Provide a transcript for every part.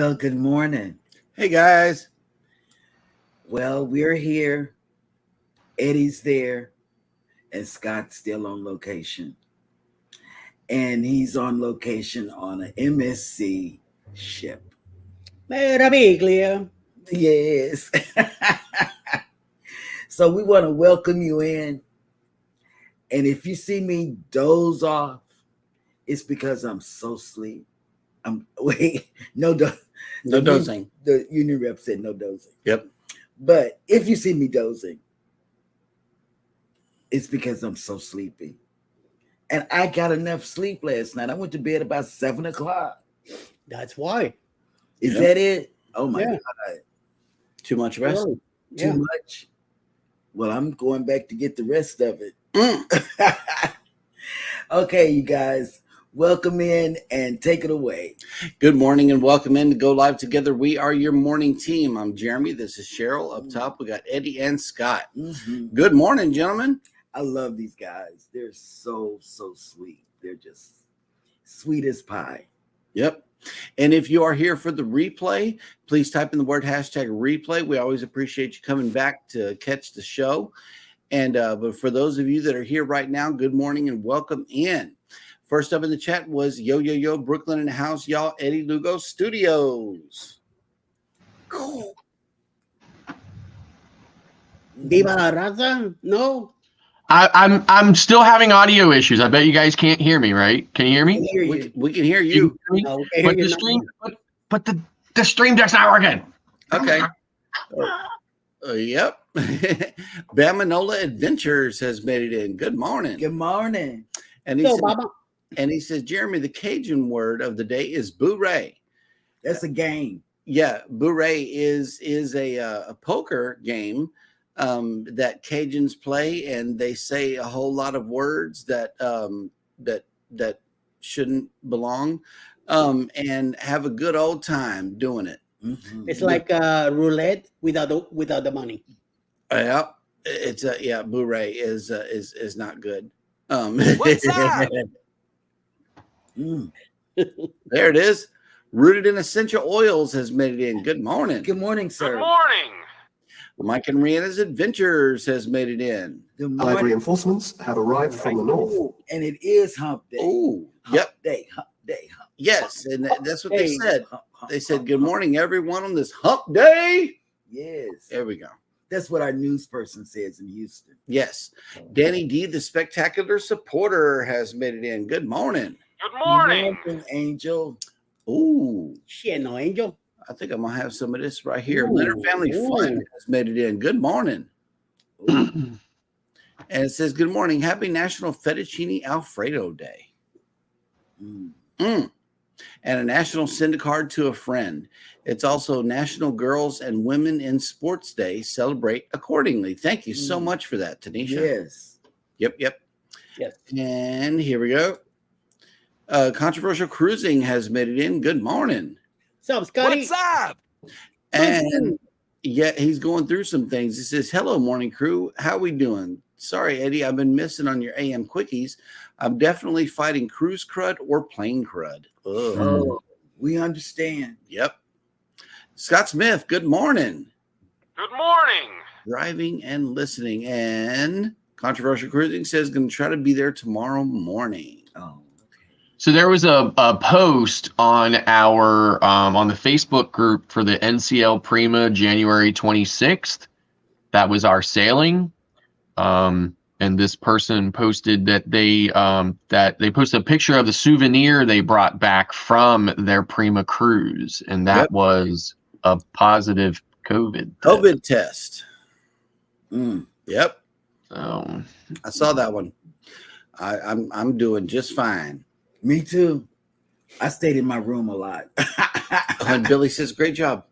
Well, good morning. Hey guys. Well, we're here. Eddie's there, and Scott's still on location. And he's on location on an MSC ship. Meraviglia. Yes. So we want to welcome you in. And if you see me doze off, it's because I'm so asleep. No dozing. The union rep said no dozing. Yep. But if you see me dozing, it's because I'm so sleepy. And I got enough sleep last night. I went to bed about 7 o'clock. That's why. Is that it? Oh my Yeah. God. Too much rest. Oh, Too much? Well, I'm going back to get the rest of it. Okay, you guys, welcome in and take it away. Good morning and welcome in to Go Live Together. We are your morning team. I'm Jeremy. This is Cheryl. Up top, we got Eddie and Scott. Mm-hmm. Good morning, gentlemen. I love these guys. They're so sweet. They're just sweet as pie. Yep. And if you are here for the replay, please type in the word #replay. We always appreciate you coming back to catch the show. And but for those of you that are here right now, good morning and welcome in. First up in the chat was Yo, Brooklyn in the house, y'all. Eddie Lugo Studios. Viva la raza? No. I'm still having audio issues. I bet you guys can't hear me, right? Can you hear me? We can hear you. No, But the stream, but the stream deck's not working. Okay. Yep. Bamanola Adventures has made it in. Good morning. Good morning. And he says, Jeremy, the Cajun word of the day is bourrée. That's a game. Yeah, bourrée is a poker game that Cajuns play, and they say a whole lot of words that that shouldn't belong, and have a good old time doing it. Mm-hmm. It's like roulette without the money. Yeah, it's bourrée is not good. What's up? There it is. Rooted in Essential Oils has made it in. Good morning. Good morning, sir. Good morning. Mike and Rihanna's Adventures has made it in. Good Allied morning. reinforcements have arrived from the north. And it is hump day. Oh, Hump yep. day, hump day, hump. Yes, and that's what they Hey. said. Hump, They said, hump, good hump. morning, everyone, on this hump day. Yes. There we go. That's what our news person says in Houston. Yes. Danny D, the spectacular supporter, has made it in. Good morning. Good morning. Morning, Angel. Ooh, Shit, no, Angel. I think I'm going to have some of this right here. Ooh, Leonard Family ooh. Fun has made it in. Good morning. And it says, good morning. Happy National Fettuccine Alfredo Day. And a National Send a Card to a Friend. It's also National Girls and Women in Sports Day. Celebrate accordingly. Thank you so much for that, Tanisha. Yes. Yep. Yes. And here we go. Controversial Cruising has made it in. Good morning. What's up, Scotty? What's up? And yeah, he's going through some things. He says, hello, morning crew. How we doing? Sorry, Eddie, I've been missing on your AM quickies. I'm definitely fighting cruise crud or plane crud. Ugh. Oh, we understand. Yep. Scott Smith, good morning. Good morning. Driving and listening. And Controversial Cruising says going to try to be there tomorrow morning. Oh, So there was a post on our on the Facebook group for the NCL Prima January 26th. That was our sailing. And this person posted that they posted a picture of the souvenir they brought back from their Prima cruise, and that was a positive COVID test. Yep. So I saw that one. I'm doing just fine. me too. I stayed in my room a lot. And Billy says, great job.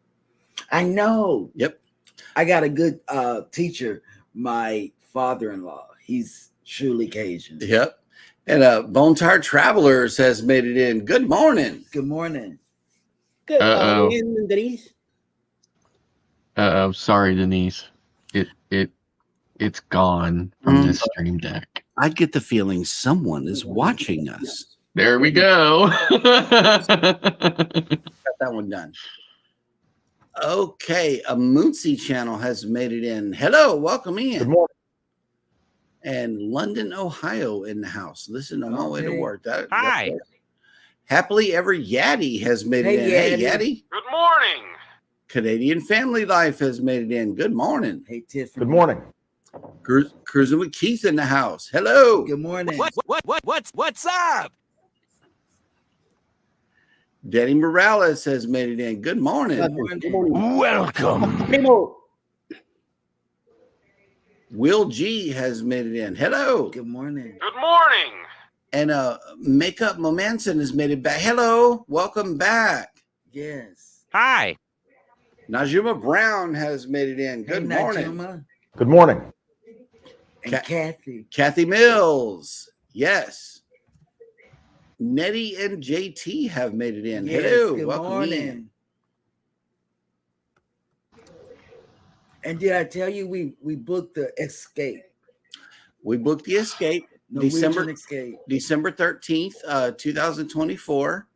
I know. Yep. I got a good teacher, my father-in-law. He's truly Cajun. Yep. And Bone Tired Travelers has made it in. Good morning. Good morning. Good Uh-oh. morning, Denise. sorry, Denise. It's gone from this stream deck. I get the feeling someone is watching us. There we go. Got that one done. Okay, a Moonsey channel has made it in. Hello, welcome in. Good morning. And London, Ohio in the house. Listen on my way to Okay. work. Hi. Happily Ever Yaddy has made Hey, it in. Hey, Yaddy. Yaddy. Good morning. Canadian Family Life has made it in. Good morning. Hey, Tiffany. Good morning. Cruising with Keith in the house. Hello. Good morning. What's up? Danny Morales has made it in. Good morning. Good morning. Welcome. Primo. Will G has made it in. Hello. Good morning. Good morning. And Makeup Momanson has made it back. Hello. Welcome back. Yes. Hi. Najuma Brown has made it in. Good Hey, morning. Najuma. Good morning. And Kathy. Kathy Mills. Yes. Nettie and JT have made it in. Yes, Hello. good Welcome morning. in. And did I tell you we booked the Escape? We booked the Escape Norwegian Escape. December 13th, 2024.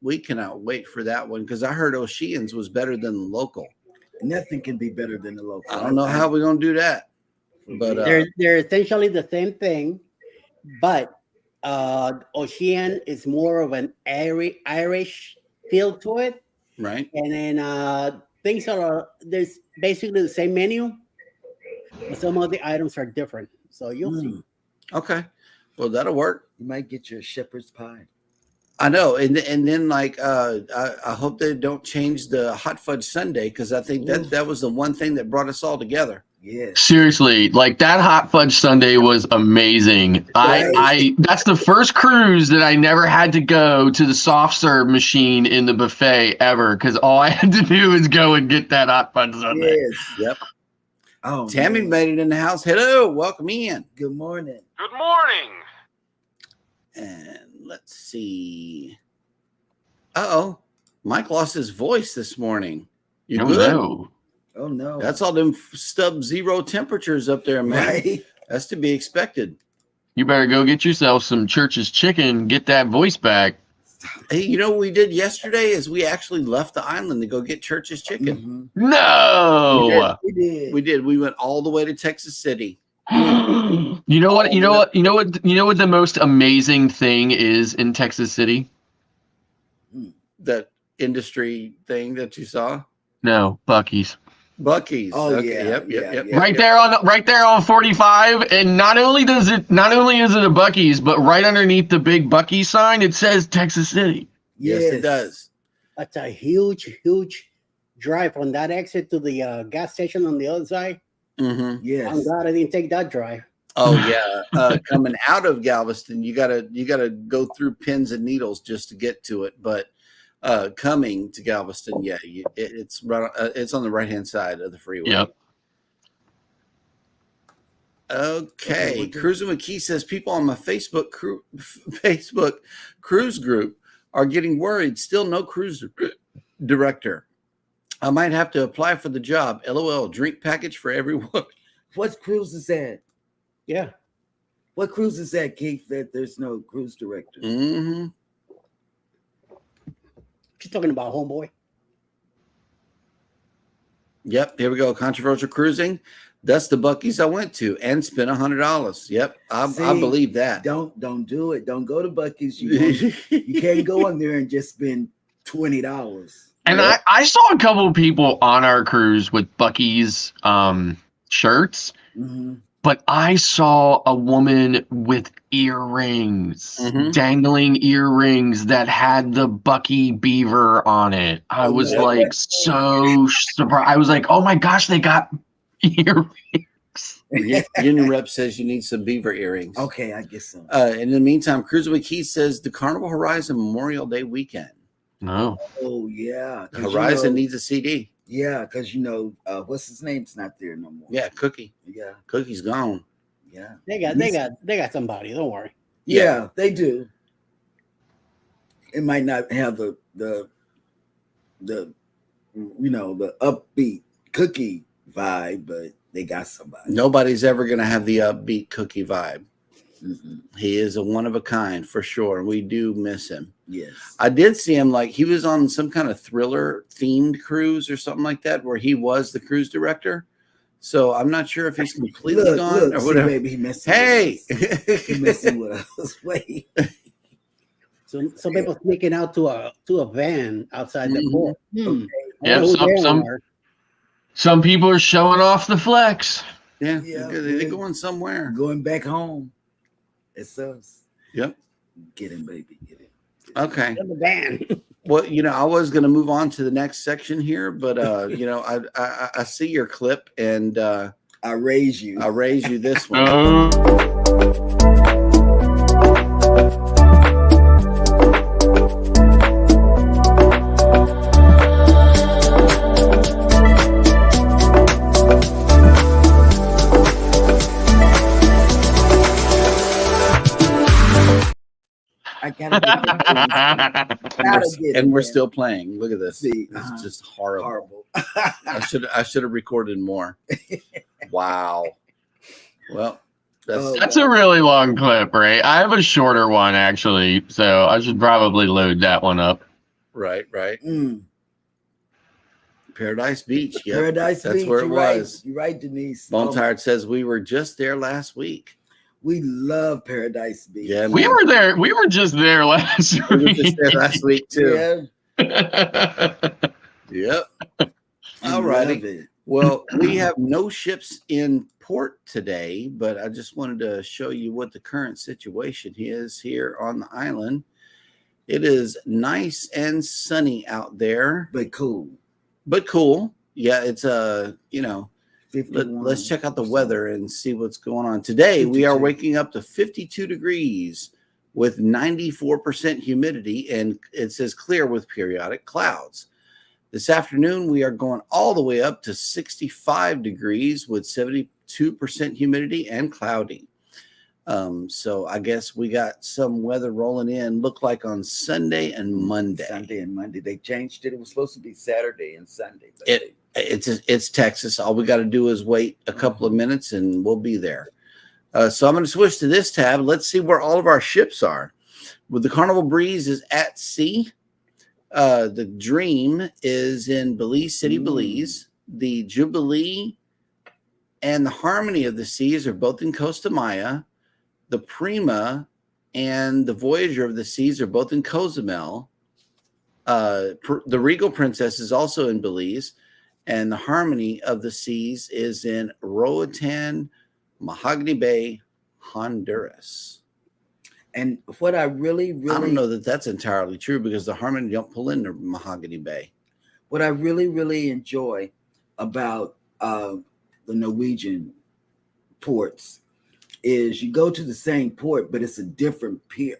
We cannot wait for that one because I heard Oceans was better than the local. Nothing can be better than the local. I don't know how we're gonna do that, but They're essentially the same thing, but Ocean is more of an Irish feel to it, right. and then things are there's basically the same menu, but some of the items are different. So you'll see. Okay, well that'll work. You might get your shepherd's pie. I know, and then like I hope they don't change the hot fudge sundae because I think that was the one thing that brought us all together. Yes. Seriously, like that hot fudge sundae was amazing. I that's the first cruise that I never had to go to the soft serve machine in the buffet ever because all I had to do was go and get that hot fudge sundae. Yes. Yep. Oh, Tammy man. made it in the house. Hello, welcome in. Good morning. Good morning. And let's see. Uh-oh. Mike lost his voice this morning. You Oh good? no. Oh no. That's all them sub-zero temperatures up there, man. right. That's to be expected. You better go get yourself some Church's chicken, get that voice back. Hey, you know what we did yesterday is we actually left the island to go get Church's chicken. Mhm. No. We did. We did. We went all the way to Texas City. You know what the most amazing thing is in Texas City? That industry thing that you saw. No, Buc-ee's. Buc-ee's. Oh, Okay. yeah, Yep. yeah. Right there on 45, and not only is it a Buc-ee's, but right underneath the big Buc-ee's sign, it says Texas City. Yes, it does. That's a huge drive from that exit to the gas station on the other side. Mm-hmm. Yes. I'm glad I didn't take that drive. Oh yeah. Coming out of Galveston, you gotta go through pins and needles just to get to it. But coming to Galveston, yeah, it's right. It's on the right hand side of the freeway. Yep. Okay. Cruising with Keith says people on my Facebook cruise group are getting worried. Still no cruise director. I might have to apply for the job. LOL. Drink package for everyone. What cruise is that? Yeah. What cruise is that, Keith? That there's no cruise director. Mm-hmm. She's talking about Homeboy. Yep. Here we go. Controversial cruising. That's the Buc-ee's I went to and spent $100. Yep. I believe that. Don't do it. Don't go to Buc-ee's. You can't go in there and just spend $20. And Yep. I saw a couple of people on our cruise with Buc-ee's shirts, Mm-hmm. but I saw a woman with earrings, Mhm. dangling earrings that had the Buc-ee beaver on it. I was no. like so surprised. I was like, oh my gosh, they got earrings. Union rep says you need some beaver earrings. Okay, I guess so. In the meantime, Cruising with Keith says the Carnival Horizon Memorial Day weekend. No. Oh yeah. 'Cause Horizon needs a CD. Yeah, because what's his name's not there no more. Yeah, Cookie. Yeah. Cookie's gone. Yeah. They got somebody. Don't worry. Yeah, they do. It might not have the upbeat Cookie vibe, but they got somebody. Nobody's ever going to have the upbeat Cookie vibe. He is a one of a kind for sure. We do miss him. Yes. I did see him, like he was on some kind of thriller themed cruise or something like that, where he was the cruise director. So I'm not sure if he's completely gone or see, whatever. baby, he messing Hey, with us. He messing with us. Wait. So some people sneaking out to a van outside the port. Okay. Yeah, some people are showing off the flex. yeah, Yeah, they're going somewhere. Going back home. It's us. Yep. Get him, baby. Get him. Okay. In the van. Well, I was going to move on to the next section here, but I see your clip, and I raise you. I'll raise you this one. I gotta get And we're still playing. Look at this. See, It's just horrible. I should have recorded more. Wow. Well, that's a really long clip, right? I have a shorter one actually, so I should probably load that one up. Right. Mm. Paradise Beach. Yep. Paradise That's Beach. where it You're was. Right. You're right, Denise. Bone Tired says we were just there last week. We love Paradise Beach. Yeah, we were there. We were just there last week. We were just there last week too. Yeah. Yep. All righty. Well, we have no ships in port today, but I just wanted to show you what the current situation is here on the island. It is nice and sunny out there, But cool. Yeah, it's let's check out the weather and see what's going on. Today, 52. we are waking up to 52 degrees with 94% humidity, and it says clear with periodic clouds. This afternoon, we are going all the way up to 65 degrees with 72% humidity and cloudy. So I guess we got some weather rolling in, look like on Sunday and Monday. They changed it. It was supposed to be Saturday and Sunday. It's Texas. All we got to do is wait a couple of minutes and we'll be there. So I'm going to switch to this tab. Let's see where all of our ships are. Well, the Carnival Breeze is at sea. The Dream is in Belize City, Belize. The Jubilee and the Harmony of the Seas are both in Costa Maya. The Prima and the Voyager of the Seas are both in Cozumel. The Regal Princess is also in Belize. And the Harmony of the Seas is in Roatan, Mahogany Bay, Honduras. And what I really I don't know that that's entirely true because the Harmony don't pull into Mahogany Bay. What I really enjoy about the Norwegian ports is you go to the same port, but it's a different pier,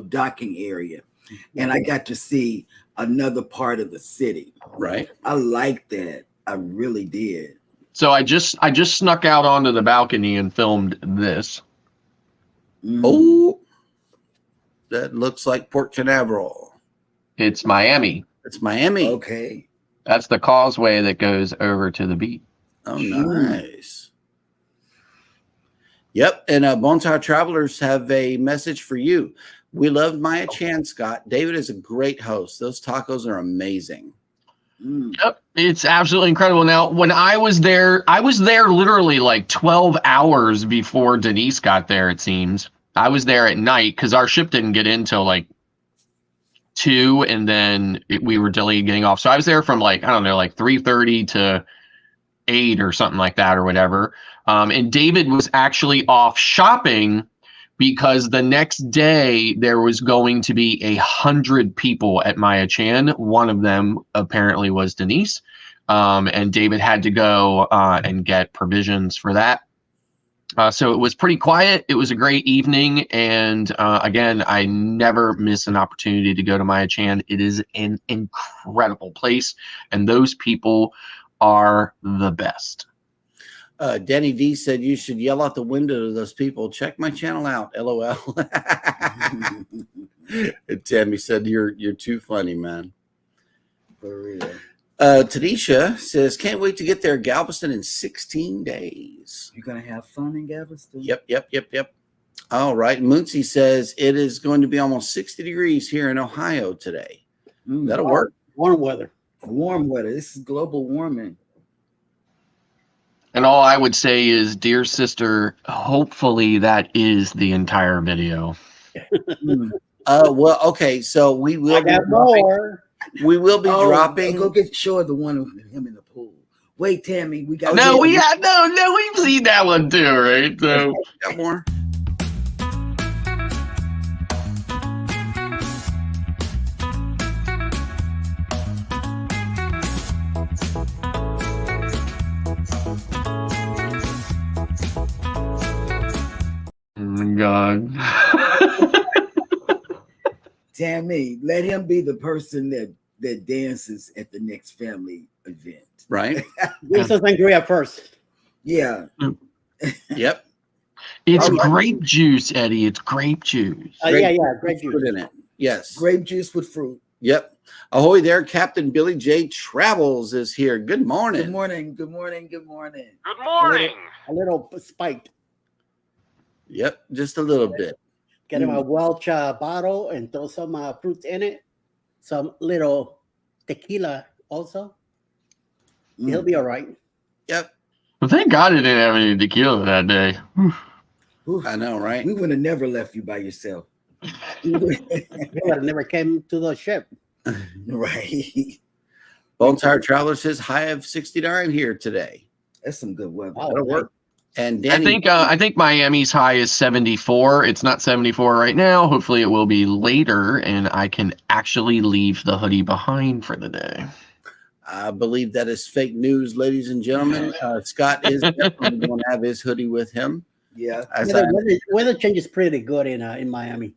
docking area. And I got to see another part of the city. Right. I like that. I really did. So I just snuck out onto the balcony and filmed this. Oh, that looks like Port Canaveral. It's Miami. It's Miami. Okay. That's the causeway that goes over to the beach. Oh, nice. Yep. And Bone Tired Travelers have a message for you. We love Maya Chan, Scott. David is a great host. Those tacos are amazing. Yep, it's absolutely incredible. Now, when I was there literally like 12 hours before Denise got there, it seems. I was there at night because our ship didn't get in till like 2, and then we were delayed getting off. So I was there from like 3:30 to 8 or something like that or whatever. And David was actually off shopping because the next day there was going to be 100 people at Maya Chan. One of them apparently was Denise. And David had to go and get provisions for that. So it was pretty quiet. It was a great evening. And again, I never miss an opportunity to go to Maya Chan. It is an incredible place. And those people are the best. Danny D said you should yell out the window to those people. Check my channel out. LOL. And Tammy said you're too funny, man. For real. Tanisha says can't wait to get there, Galveston, in 16 days. You're gonna have fun in Galveston? Yep. All right. Moonsey says it is going to be almost 60 degrees here in Ohio today. That'll work. Warm weather. Warm weather. This is global warming. And all I would say is, dear sister, hopefully that is the entire video. Well, okay. So we will I got more. We will be dropping. Go show her the one of him in the pool. Wait, Tammy, we got. No, we've seen that one too, right? So Got more. oh my God. Tammy, let him be the person that dances at the next family event. Right. Give us sangria first. Yeah. Yep. It's grape juice, Eddie. It's grape juice. Yeah, grape juice. Fruit in it. Yes. Grape juice with fruit. Yep. Ahoy there, Captain Billy J. Travels is here. Good morning. Good morning. Good morning. Good morning. Good morning. A little spiked. Yep, just a little bit. Get him a Welch bottle and throw some fruits in it. Some little tequila also. He'll be all right. Yep. Well, thank God it didn't have any tequila that day. Oof. I know, right? We would have never left you by yourself. He would have never came to the ship. Right. Bone Tire Traveler says high of 69 here today. That's some good weather. Oh, That'll work. And Danny, I think Miami's high is 74. It's not 74 right now. Hopefully it will be later, and I can actually leave the hoodie behind for the day. I believe that is fake news, ladies and gentlemen. Scott is definitely going to have his hoodie with him. Yeah. The weather change is pretty good in Miami.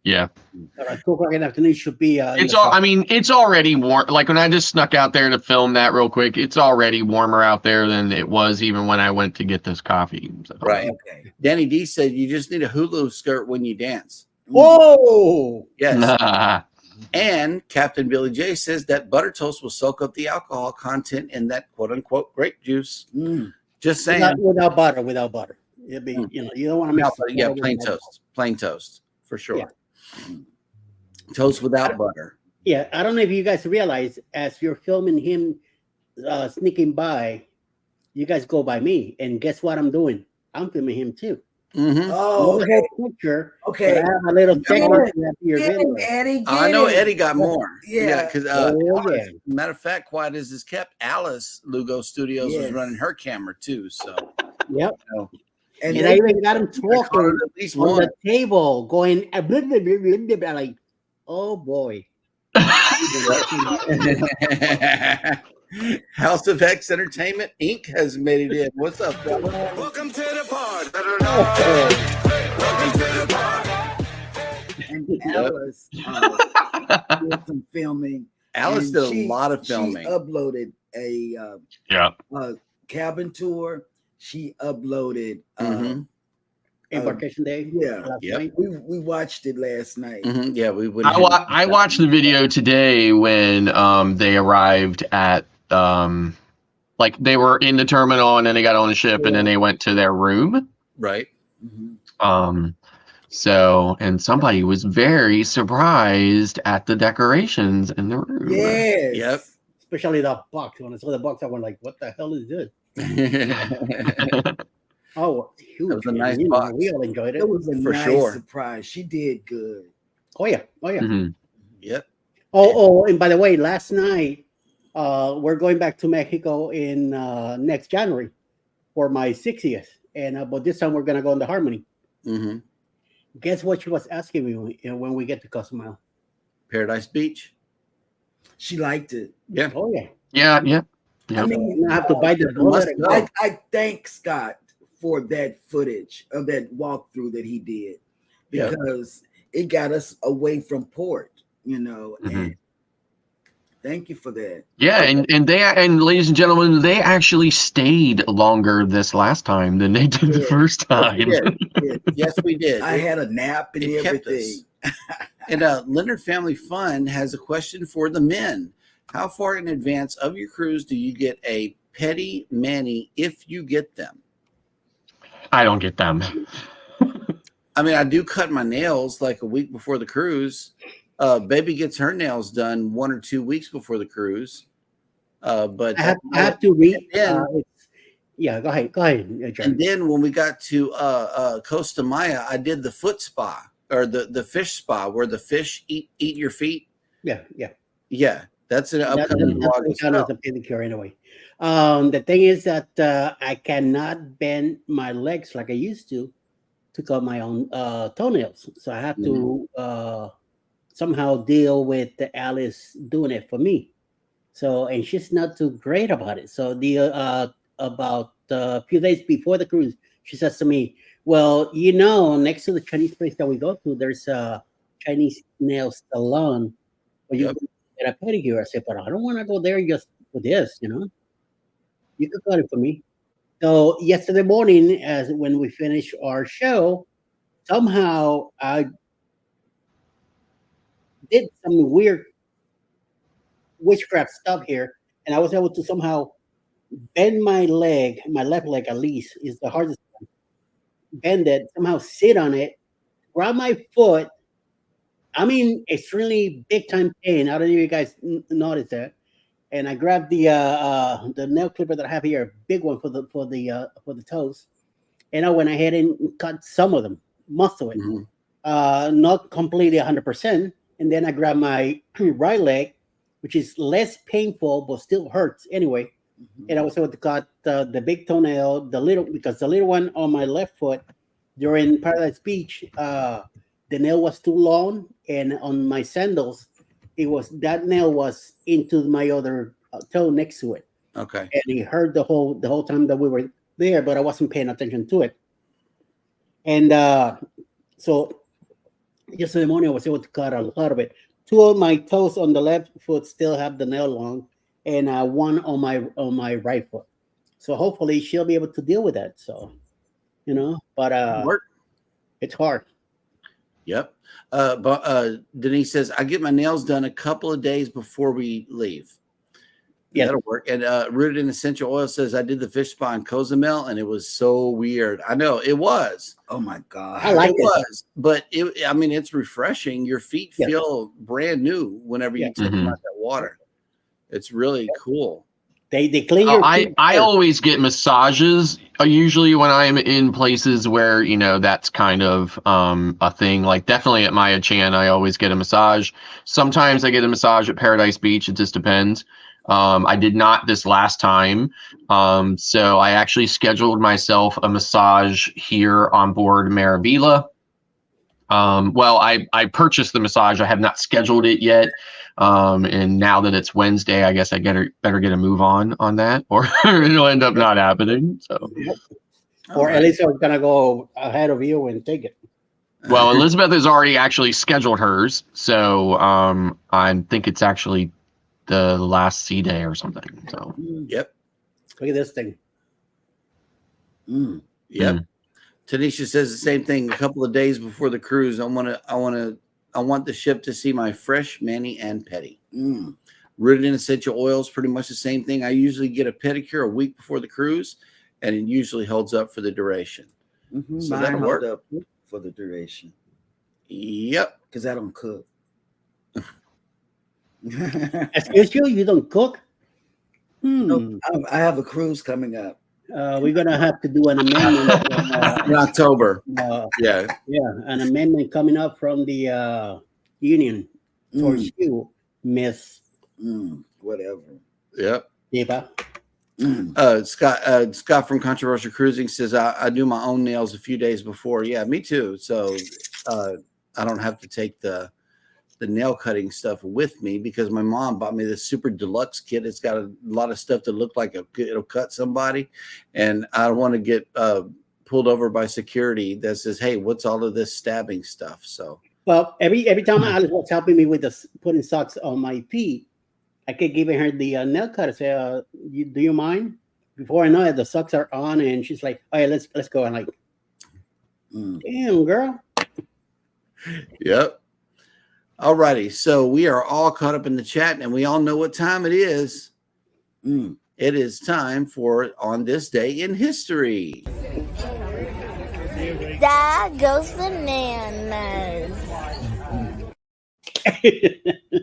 Yeah. 2 o'clock in the afternoon should be. It's already warm. Like when I just snuck out there to film that real quick, it's already warmer out there than it was even when I went to get this coffee. So. Right. Okay. Danny D said you just need a hula skirt when you dance. Whoa! Yes. And Captain Billy J says that butter toast will soak up the alcohol content in that quote unquote grape juice. Just saying. Without butter. It'd be, you don't want to mix it. Yeah, plain toast for sure. Yeah. Toast without butter. Yeah, I don't know if you guys realize as you're filming him sneaking by, you guys go by me, and guess what I'm doing? I'm filming him too. Mm-hmm. Oh, okay. Picture. Okay. I have a little segment after your video. Eddie, I know Eddie got more. Yeah. Because matter of fact, quiet as is kept, Alice Lugo Studios was running her camera too. So yep. And I even got him talking at least on one. the table, going like, oh boy. House of X Entertainment Inc. has made it in. What's up, brother? Welcome to the party. And Alice did some filming. Alice did a lot of filming. She uploaded a cabin tour. She uploaded Embarkation Day. Yeah. Yep. We watched it last night. Mm-hmm. Yeah, we would. I watched the video today when they arrived at like they were in the terminal and then they got on the ship and then they went to their room. Right. Mm-hmm. So and somebody was very surprised at the decorations in the room. Yes. Yep. Especially the box. When I saw the box, I went like, what the hell is this? Oh, huge. That was a nice box. We all enjoyed it. It was a For nice sure. surprise. She did good. Oh yeah. Mm-hmm. Yep. Oh, and by the way, last night we're going back to Mexico in next January for my 60th, and but this time we're gonna go into Harmony. Mm-hmm. Guess what she was asking me when we get to Cozumel? Paradise Beach. She liked it. Yeah. Oh yeah. Yeah. I mean, I have to buy the. I thank Scott for that footage of that walkthrough that he did because it got us away from port, and thank you for that. Yeah, and ladies and gentlemen, they actually stayed longer this last time than they did the first time. Yes, we did. I had a nap and everything. And Leonard Family Fun has a question for the men. How far in advance of your cruise do you get a petty mani if you get them? I don't get them. I mean, I do cut my nails like a week before the cruise. Baby gets her nails done 1 or 2 weeks before the cruise. But I have to read. then, Yeah, go ahead, Jeremy. and then when we got to Costa Maya, I did the foot spa or the fish spa where the fish eat your feet. Yeah. That's an upcoming vlog as well. As a pedicure anyway. The thing is that I cannot bend my legs like I used to cut my own toenails, so I have to somehow deal with Alice doing it for me. So, and she's not too great about it. So about a few days before the cruise, she says to me, "Well, next to the Chinese place that we go to, there's a Chinese nail salon where you can get a pedicure." I said, "But I don't want to go there just for this, You could cut it for me." So yesterday morning, as when we finished our show, somehow I did some weird witchcraft stuff here, and I was able to somehow bend my left leg at least is the hardest one. Bend it, somehow sit on it, grab my foot. I mean, extremely big time pain. I don't know if you guys notice that. And I grabbed the nail clipper that I have here, big one for the toes, and I went ahead and cut some of them, most of it, not completely 100%. And then I grabbed my right leg, which is less painful but still hurts anyway. And I was able to cut the big toenail, because the little one on my left foot during Paradise Beach, the nail was too long, and on my sandals, that nail was into my other toe next to it. Okay. And it hurt the whole time that we were there, but I wasn't paying attention to it. And so yesterday morning I was able to cut a lot of it. 2 of my toes on the left foot still have the nail long, and 1 on my right foot. So hopefully she'll be able to deal with that. So, but it's hard. Yep. But Denise says, I get my nails done a couple of days before we leave. Yeah, that'll work. And Rooted in Essential Oil says, I did the fish spa in Cozumel, and it was so weird. I know it was. Oh my God. I like it. Was, but it's refreshing. Your feet feel brand new whenever you take them out that water. It's really cool. They clean your feet. I always get massages usually when I'm in places where that's kind of a thing. Like definitely at Maya Chan, I always get a massage. Sometimes I get a massage at Paradise Beach. It just depends. I did not this last time, so I actually scheduled myself a massage here on board Maravilla. Well, I purchased the massage. I have not scheduled it yet. And now that it's Wednesday, I guess I better get a move on that, or it'll end up not happening. So, or at least I'm gonna go ahead of you and take it. Well, Elizabeth has already actually scheduled hers, so I think it's actually the last sea day or something. So, yep. Look at this thing. Yep. Tanisha says the same thing. A couple of days before the cruise, I want the ship to see my fresh mani and pedi. Rooted in Essential Oils, pretty much the same thing. I usually get a pedicure a week before the cruise, and it usually holds up for the duration. So that'll hold up for the duration. Yep. Because I don't cook. Excuse you? You don't cook? Nope. I have a cruise coming up. We're gonna have to do an amendment in October. An amendment coming up from the union towards you, Miss. Whatever. Yep. Eva. Scott from Controversial Cruising says I do my own nails a few days before. Yeah, me too. So I don't have to take the nail cutting stuff with me because my mom bought me this super deluxe kit. It's got a lot of stuff to look like it'll cut somebody, and I don't want to get pulled over by security that says, "Hey, what's all of this stabbing stuff?" So, well, every time Alice was helping me with putting socks on my feet, I kept giving her the nail cutter. Say, "Do you mind?" Before I know it, the socks are on, and she's like, "Oh yeah, let's go." I'm like, "Damn, girl." Yep. All righty, so we are all caught up in the chat, and we all know what time it is. It is time for On This Day in History. Dad goes bananas.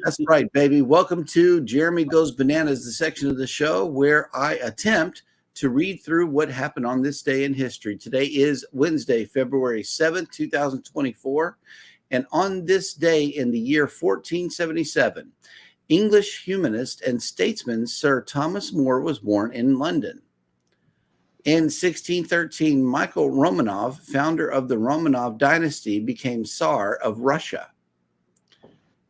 That's right, baby. Welcome to Jeremy Goes Bananas, the section of the show where I attempt to read through what happened on this day in history. Today is Wednesday, February 7th, 2024. And on this day in the year 1477, English humanist and statesman Sir Thomas More was born in London. In 1613, Michael Romanov, founder of the Romanov dynasty, became Tsar of Russia.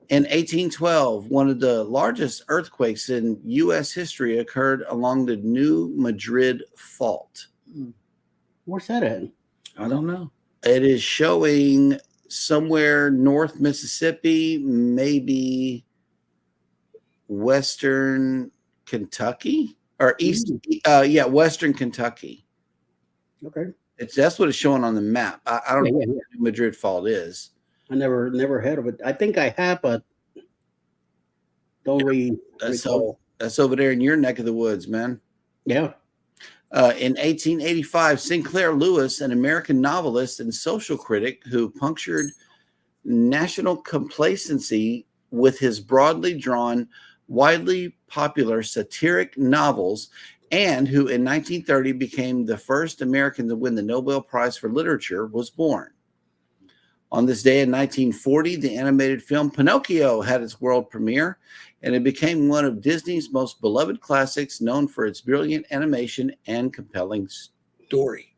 In 1812, one of the largest earthquakes in U.S. history occurred along the New Madrid Fault. Where's that at? I don't know. It is showing somewhere north Mississippi, maybe western Kentucky or east. Western Kentucky. Okay. That's what it's showing on the map. I don't know Yeah. what the New Madrid Fault is. I never heard of it. I think I have, but don't really recall. That's over there in your neck of the woods, man. Yeah. In 1885, Sinclair Lewis, an American novelist and social critic who punctured national complacency with his broadly drawn, widely popular satiric novels, and who in 1930 became the first American to win the Nobel Prize for Literature, was born. On this day in 1940, the animated film Pinocchio had its world premiere, and it became one of Disney's most beloved classics, known for its brilliant animation and compelling story.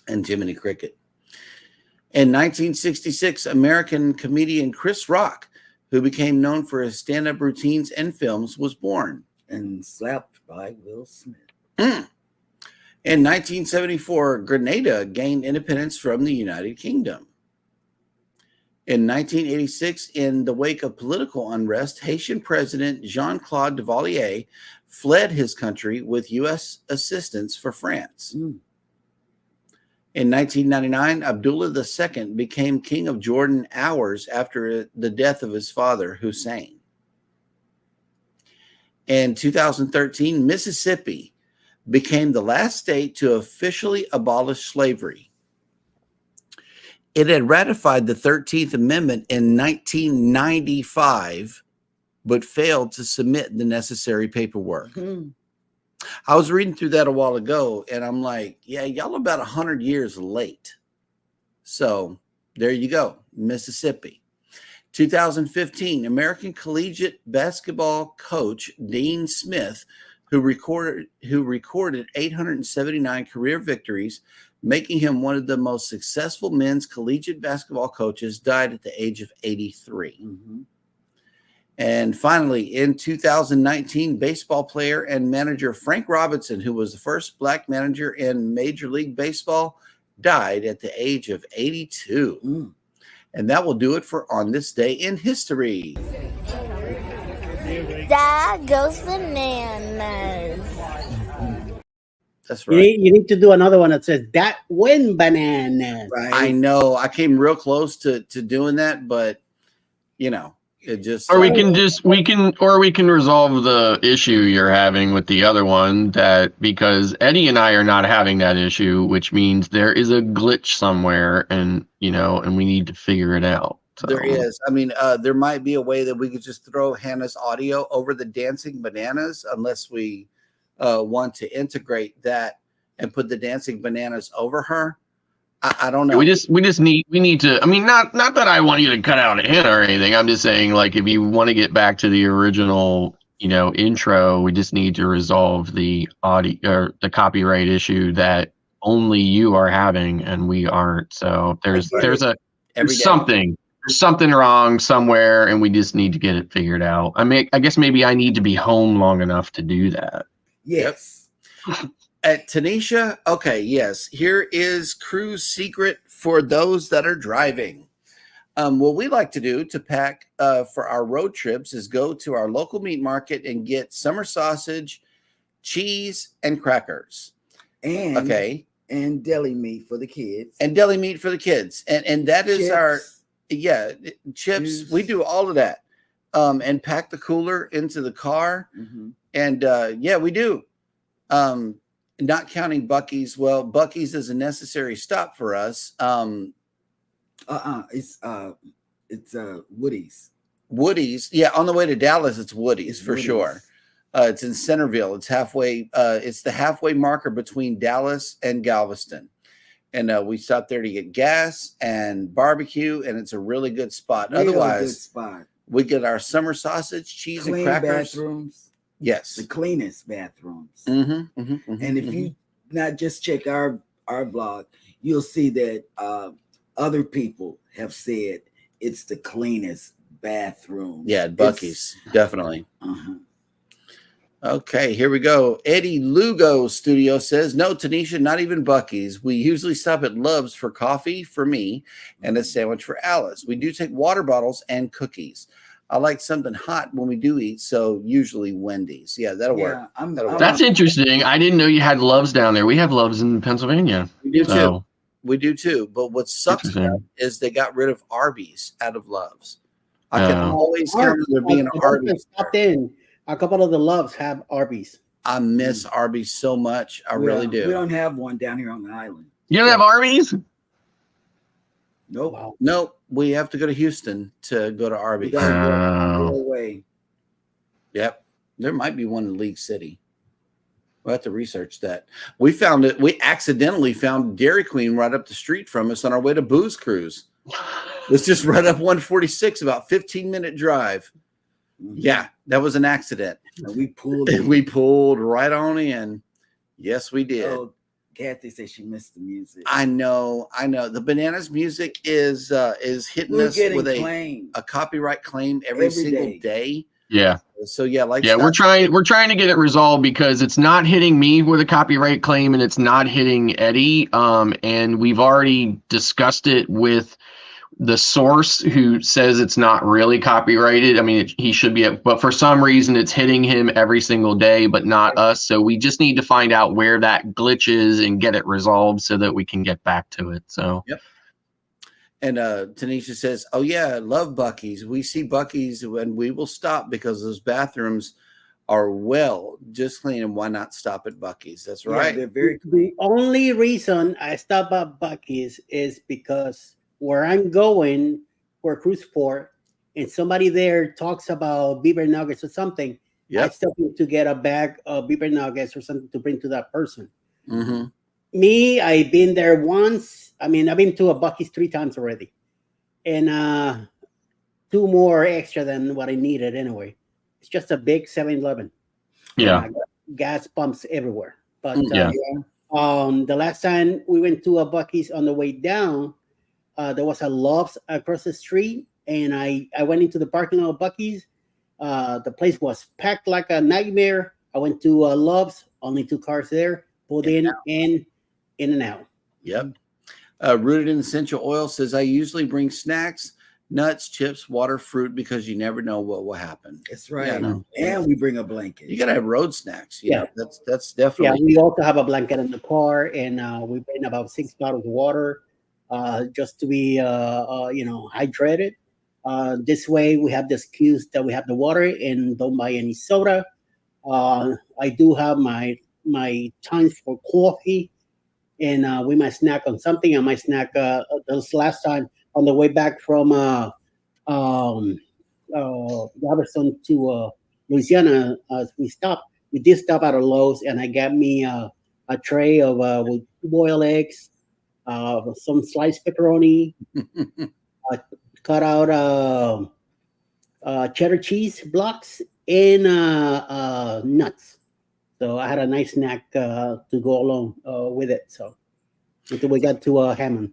And Jiminy Cricket. In 1966, American comedian Chris Rock, who became known for his stand-up routines and films, was born. And slapped by Will Smith. In 1974, Grenada gained independence from the United Kingdom. In 1986, in the wake of political unrest, Haitian President Jean-Claude Duvalier fled his country with U.S. assistance for France. In 1999, Abdullah II became king of Jordan hours after the death of his father, Hussein. In 2013, Mississippi became the last state to officially abolish slavery. It had ratified the 13th Amendment in 1995, but failed to submit the necessary paperwork. I was reading through that a while ago, and I'm like, yeah, y'all about 100 years late. So there you go, Mississippi. 2015, American collegiate basketball coach Dean Smith, who recorded 879 career victories, making him one of the most successful men's collegiate basketball coaches, died at the age of 83. And finally, in 2019, baseball player and manager Frank Robinson, who was the first black manager in Major League Baseball, died at the age of 82. And that will do it for On This Day in History. Dad goes bananas. That's right. You need to do another one that says that win bananas. Right. I know. I came real close to doing that, but you know, it just Or we can resolve the issue you're having with the other one, that because Eddie and I are not having that issue, which means there is a glitch somewhere, and we need to figure it out. So. There is. I mean, there might be a way that we could just throw Hannah's audio over the dancing bananas, unless we want to integrate that and put the dancing bananas over her. I don't know. We need to. I mean, not that I want you to cut out a hint or anything. I'm just saying, like, if you want to get back to the original, intro, we just need to resolve the audio or the copyright issue that only you are having and we aren't. So there's something wrong somewhere, and we just need to get it figured out. I mean, I guess maybe I need to be home long enough to do that. Yes. At Tanisha, okay, yes. Here is cruise secret for those that are driving. What we like to do to pack for our road trips is go to our local meat market and get summer sausage, cheese, and crackers. And deli meat for the kids. And deli meat for the kids. And that is Chips. Chips. Juice. We do all of that. And pack the cooler into the car. Mm-hmm. And we do. Not counting Buc-ee's. Well, Buc-ee's is a necessary stop for us. It's Woody's. Woody's, yeah, on the way to Dallas, it's Woody's for Woody's. sure. It's in Centerville. It's halfway. It's the halfway marker between Dallas and Galveston, and we stopped there to get gas and barbecue, and it's a really good spot. Real Otherwise, good spot. we get our summer sausage, cheese, Clean and crackers. bathrooms. Yes, The cleanest bathrooms. and And if you not just check our vlog, you'll see that other people have said it's the cleanest bathroom. yeah, Buc-ee's definitely. Uh-huh. Okay, here we go. Eddie Lugo Studio says, no, Tanisha, not even Buc-ee's. We usually stop at Love's for coffee for me and a sandwich for Alice. We do take water bottles and cookies. I like something hot when we do eat, so usually Wendy's. Yeah, that'll work. That'll work. That's interesting. I didn't know you had Loves down there. We have Loves in Pennsylvania. We do too. So, We do too. But what sucks about Interesting. it is they got rid of Arby's out of Love's. I can always count on there being Arby's. Stopped in. A couple of the Loves have Arby's. I miss Arby's so much. I really do. We don't have one down here on the island. you don't have Arby's? Nope. Wow. No, we have to go to Houston to go to We Arby's. gotta Oh. go away. Yep. There might be one in League City. We'll have to research that. We found it. We accidentally found Dairy Queen right up the street from us on our way to Booze Cruise. It's just right up 146, about 15-minute drive. Yeah, that was an accident. And we pulled it. We pulled right on in. Yes, we did. Oh, Kathy said she missed the music. I know. The Bananas music is hitting We're us getting with claimed. a copyright claim every single day. day. Yeah. So yeah, like Yeah, we're trying to get it resolved because it's not hitting me with a copyright claim and it's not hitting Eddie. And we've already discussed it with the source who says it's not really copyrighted. I mean, he should be, but for some reason it's hitting him every single day, but not us. So we just need to find out where that glitch is and get it resolved so that we can get back to it. So Yep. And Tanisha says, "Oh yeah, I love Buc-ee's. We see Buc-ee's and we will stop because those bathrooms are just clean. And why not stop at Buc-ee's? That's Yeah, right. they're very The only reason I stop at Buc-ee's is because where I'm going for cruise port and somebody there talks about beaver nuggets or something, I Yep. stop in to get a bag of beaver nuggets or something to bring to that person. Mm-hmm. Me, I've been there once. I mean, I've been to a Buc-ee's 3 times already. And 2 more extra than what I needed anyway. It's just a big 7-Eleven. yeah. I got gas pumps everywhere. But Yeah. the last time we went to a Buc-ee's on the way down, there was a Love's across the street, and I went into the parking lot of Buc-ee's. The place was packed like a nightmare. I went to Love's, only 2 cars there, pulled in and out. Yep. Rooted in Essential Oil says, I usually bring snacks, nuts, chips, water, fruit, because you never know what will happen. That's right. Yeah, no. And we bring a blanket. You got to have road snacks. Yeah. That's Yeah, definitely. we also have a blanket in the car, and we bring about 6 bottles of water just to be, hydrated. This way, we have the excuse that we have the water and don't buy any soda. I do have my times for coffee, and we might snack on something. I might snack this last time on the way back from Robertson to Louisiana. We stopped. We did stop at a Lowe's, and I got me a tray of with 2 boiled eggs, some sliced pepperoni, cut out cheddar cheese blocks, and nuts. So I had a nice snack to go along with it. So until we got to Hammond.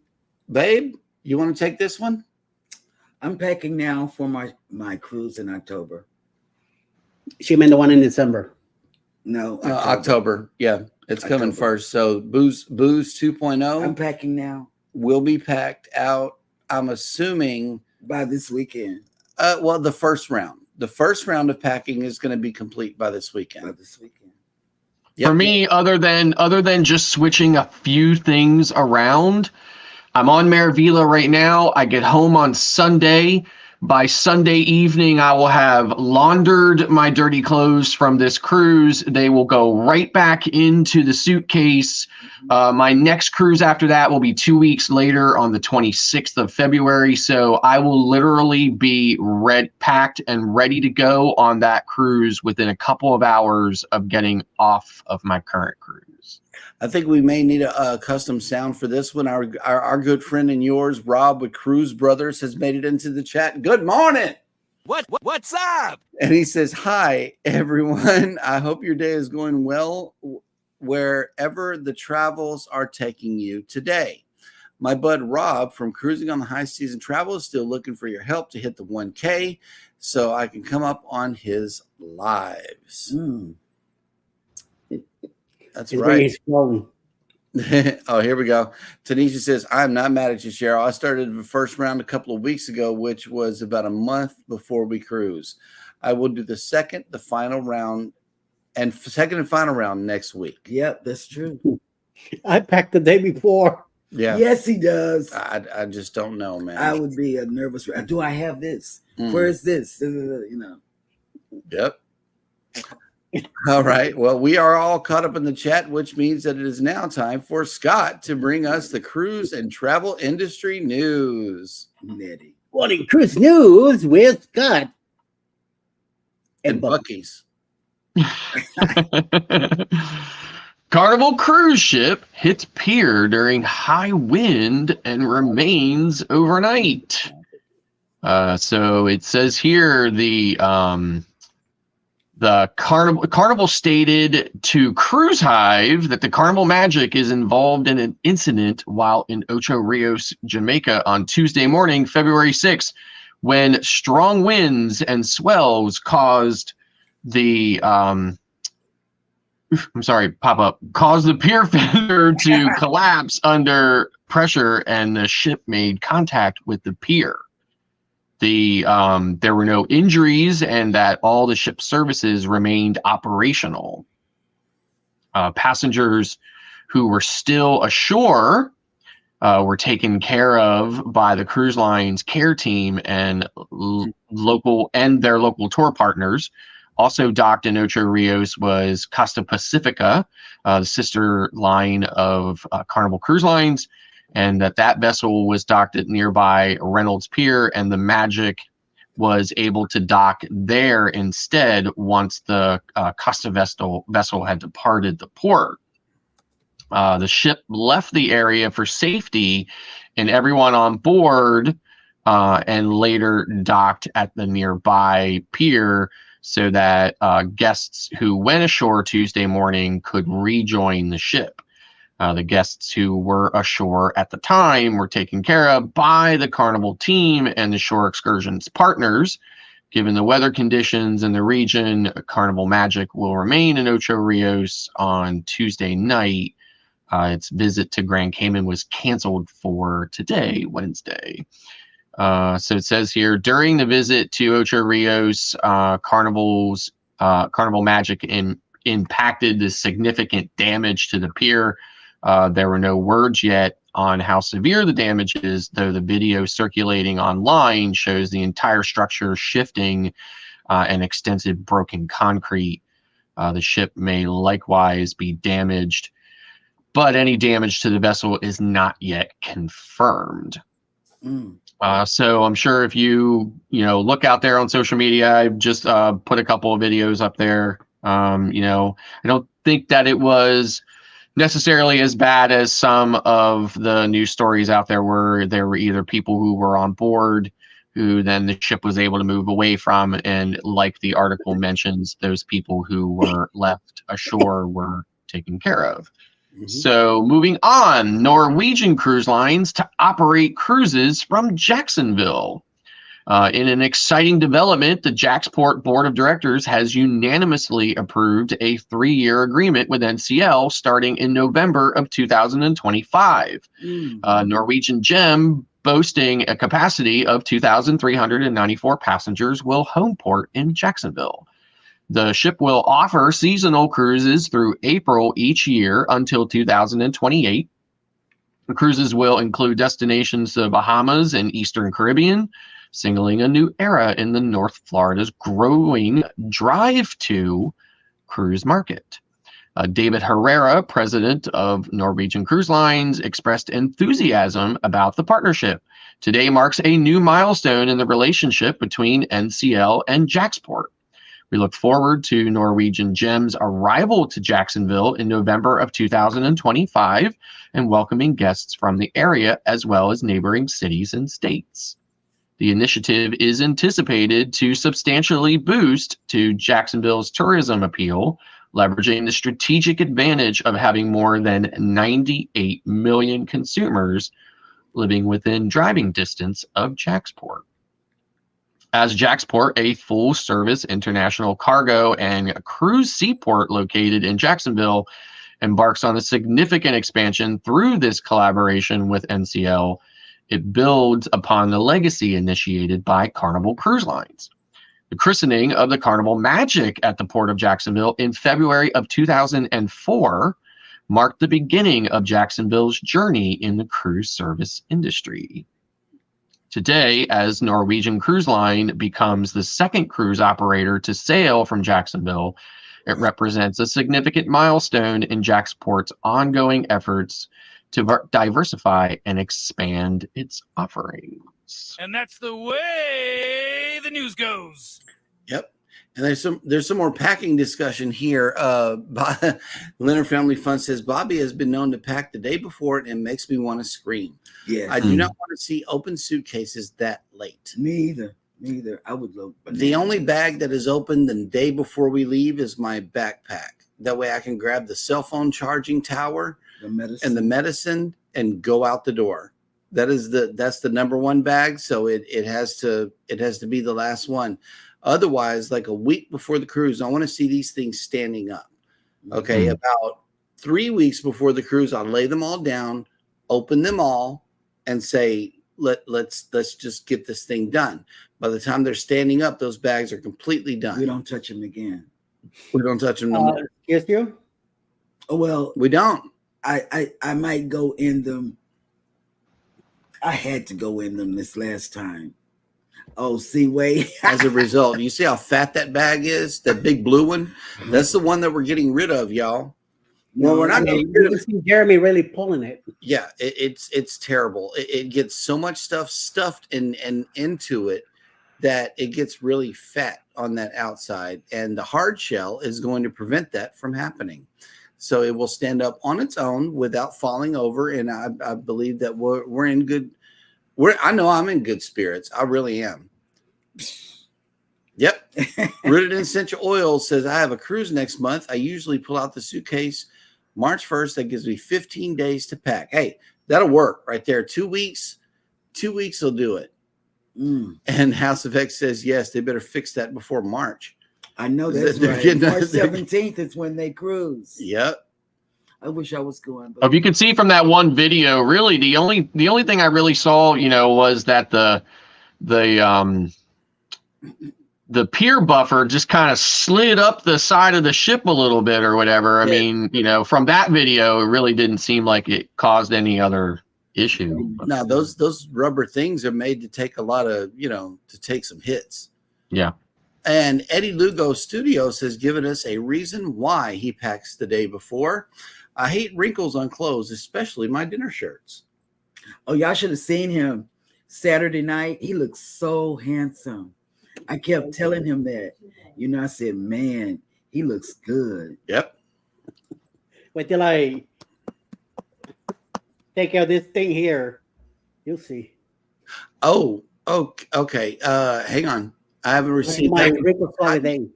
Babe, you want to take this one? I'm packing now for my cruise in October. She meant the one in December. No, October. Yeah, it's coming October. first. So Booze 2.0 I'm packing now will be packed out, I'm assuming, by this weekend. the first round. The first round of packing is going to be complete by this weekend. By this weekend. Yep. For me, other than just switching a few things around, I'm on Maravilla right now. I get home on Sunday. By Sunday evening, I will have laundered my dirty clothes from this cruise. They will go right back into the suitcase. My next cruise after that will be 2 weeks later on the 26th of February. So I will literally be packed and ready to go on that cruise within a couple of hours of getting off of my current cruise. I think we may need a custom sound for this one. Our good friend and yours, Rob with Cruise Brothers, has made it into the chat. Good morning. What's up? And he says, hi, everyone. I hope your day is going well wherever the travels are taking you today. My bud Rob from Cruising on the High Season Travel is still looking for your help to hit the 1K so I can come up on his lives. That's right. Oh, here we go. Tanisha says, I'm not mad at you, Cheryl. I started the first round a couple of weeks ago, which was about a month before we cruise. I will do the second and final round next week. Yep, that's true. I packed the day before. Yeah. Yes, he does. I just don't know, man. I would be a nervous. Do I have this? Where is this? You know. Yep. All right. Well, we are all caught up in the chat, which means that it is now time for Scott to bring us the cruise and travel industry news. Nettie. Morning cruise news with Scott And Bucky's. Carnival cruise ship hits pier during high wind and remains overnight. So it says here the Carnival stated to Cruise Hive that the Carnival Magic is involved in an incident while in Ocho Rios, Jamaica on Tuesday morning, February 6th, when strong winds and swells caused the caused the pier fender to collapse under pressure and the ship made contact with the pier. There were no injuries and that all the ship's services remained operational. Passengers who were still ashore were taken care of by the cruise line's care team and their local tour partners. Also docked in Ocho Rios was Costa Pacifica, the sister line of Carnival Cruise Lines, and that vessel was docked at nearby Reynolds Pier, and the Magic was able to dock there instead once the Costa vessel had departed the port. The ship left the area for safety, and everyone on board and later docked at the nearby pier so that guests who went ashore Tuesday morning could rejoin the ship. The guests who were ashore at the time were taken care of by the Carnival team and the Shore Excursions partners. Given the weather conditions in the region, Carnival Magic will remain in Ocho Rios on Tuesday night. Its visit to Grand Cayman was canceled for today, Wednesday. So it says here, during the visit to Ocho Rios, Carnival Magic impacted the significant damage to the pier. There were no words yet on how severe the damage is, though the video circulating online shows the entire structure shifting and extensive broken concrete. The ship may likewise be damaged, but any damage to the vessel is not yet confirmed. So I'm sure if you look out there on social media, I've just put a couple of videos up there. I don't think that it was necessarily as bad as some of the news stories out there were. There were either people who were on board who then the ship was able to move away from, and like the article mentions, those people who were left ashore were taken care of. So moving on, Norwegian Cruise Lines to operate cruises from Jacksonville. In an exciting development, the Jacksport Board of Directors has unanimously approved a 3-year agreement with NCL starting in November of 2025. Norwegian Gem, boasting a capacity of 2,394 passengers, will home port in Jacksonville. The ship will offer seasonal cruises through April each year until 2028. The cruises will include destinations to the Bahamas and Eastern Caribbean, signaling a new era in the North Florida's growing drive-to cruise market. David Herrera, president of Norwegian Cruise Lines, expressed enthusiasm about the partnership. Today marks a new milestone in the relationship between NCL and JAXPort. We look forward to Norwegian Gem's arrival to Jacksonville in November of 2025 and welcoming guests from the area as well as neighboring cities and states. The initiative is anticipated to substantially boost to Jacksonville's tourism appeal, leveraging the strategic advantage of having more than 98 million consumers living within driving distance of JAXPort. As JAXPort, a full-service international cargo and cruise seaport located in Jacksonville, embarks on a significant expansion through this collaboration with NCL, it builds upon the legacy initiated by Carnival Cruise Lines. The christening of the Carnival Magic at the Port of Jacksonville in February of 2004 marked the beginning of Jacksonville's journey in the cruise service industry. Today, as Norwegian Cruise Line becomes the second cruise operator to sail from Jacksonville, it represents a significant milestone in JAXPort's ongoing efforts to diversify and expand its offerings. And that's the way the news goes. Yep. And there's some more packing discussion here. Leonard Family Fun says Bobby has been known to pack the day before and it makes me want to scream. Yeah, I do not want to see open suitcases that late. Me either. I would love. The only bag that is open the day before we leave is my backpack. That way I can grab the cell phone charging tower and the medicine and go out the door. That's the number one bag. So it has to be the last one. Otherwise, like a week before the cruise, I want to see these things standing up. Okay. Mm-hmm. About 3 weeks before the cruise, I'll lay them all down, open them all, and say, let's just get this thing done. By the time they're standing up, those bags are completely done. We don't touch them again. We don't touch them no more. Yes, you? Oh, well, we don't. I might go in them. I had to go in them this last time. Oh, see, wait. As a result, you see how fat that bag is? That big blue one? That's the one that we're getting rid of, y'all. Well, we're not getting rid of it. Jeremy really pulling it. Yeah, it's terrible. It gets so much stuff stuffed and into it that it gets really fat on that outside. And the hard shell is going to prevent that from happening. So it will stand up on its own without falling over. And I believe that we're in good. I know I'm in good spirits. I really am. Yep. Rooted in Essential Oil says, I have a cruise next month. I usually pull out the suitcase March 1st. That gives me 15 days to pack. Hey, that'll work right there. 2 weeks. 2 weeks will do it. And House of X says, yes, they better fix that before March. I know that's right. March 17th is when they cruise. Yep. I wish I was going. But if you can see from that one video, really the only thing I really saw, was that the pier buffer just kind of slid up the side of the ship a little bit or whatever. I mean, from that video, it really didn't seem like it caused any other issue. No, those rubber things are made to take a lot of, to take some hits. Yeah. And Eddie Lugo Studios has given us a reason why he packs the day before. I hate wrinkles on clothes, especially my dinner shirts. Oh, y'all should have seen him Saturday night. He looks so handsome. I kept telling him that. I said, man, he looks good. Yep. Wait till I take out this thing here. You'll see. Oh, okay. Hang on. I haven't received that.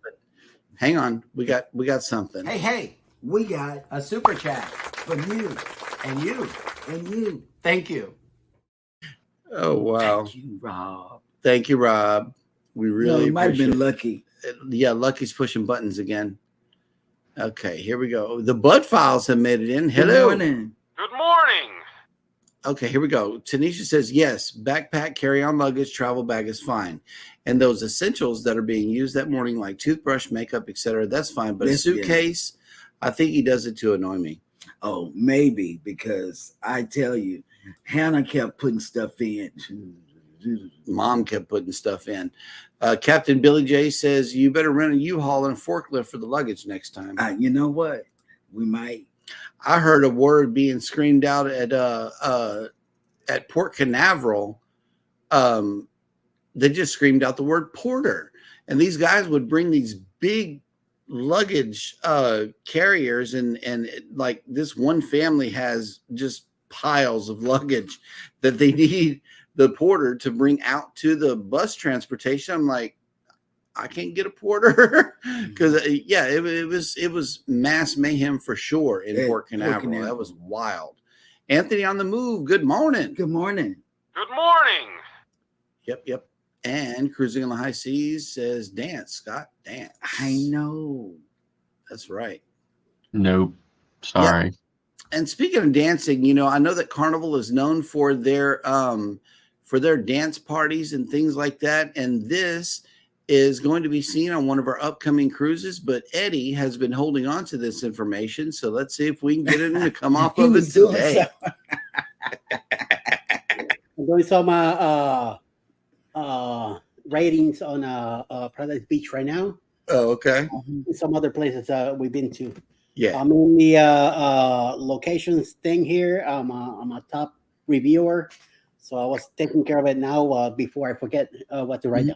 Hang on. We got something. Hey, we got A super chat from you and you. and you. Thank you. Oh, wow. Thank you, Rob. We really might have been Lucky. Yeah, Lucky's pushing buttons again. Okay, here we go. The Bud Files have made it in. Hello. Good morning. Good morning. Okay, here we go. Tanisha says, yes, backpack, carry-on luggage, travel bag is fine. And those essentials that are being used that morning, like toothbrush, makeup, etc., that's fine. But a suitcase, I think he does it to annoy me. Oh, maybe, because I tell you, Hannah kept putting stuff in. Mom kept putting stuff in. Captain Billy J says, you better rent a U-Haul and a forklift for the luggage next time. You know what? We might. I heard a word being screamed out at Port Canaveral. They just screamed out the word porter. And these guys would bring these big luggage carriers, and like this one family has just piles of luggage that they need the porter to bring out to the bus transportation. I'm like, I can't get a porter because it was mass mayhem for sure in Port Canaveral. That was wild. Anthony on the move. Good morning. Good morning. Good morning. Yep. And cruising on the high seas says dance, Scott, dance. I know. That's right. Nope. Sorry. Yeah. And speaking of dancing, I know that Carnival is known for their dance parties and things like that. And this is going to be seen on one of our upcoming cruises. But Eddie has been holding on to this information. So let's see if we can get him to come off of it today. I'm going to saw my ratings on Paradise Beach right now. Oh, okay. Some other places we've been to. Yeah. I'm in the locations thing here. I'm a top reviewer, so I was taking care of it now before I forget what to write down.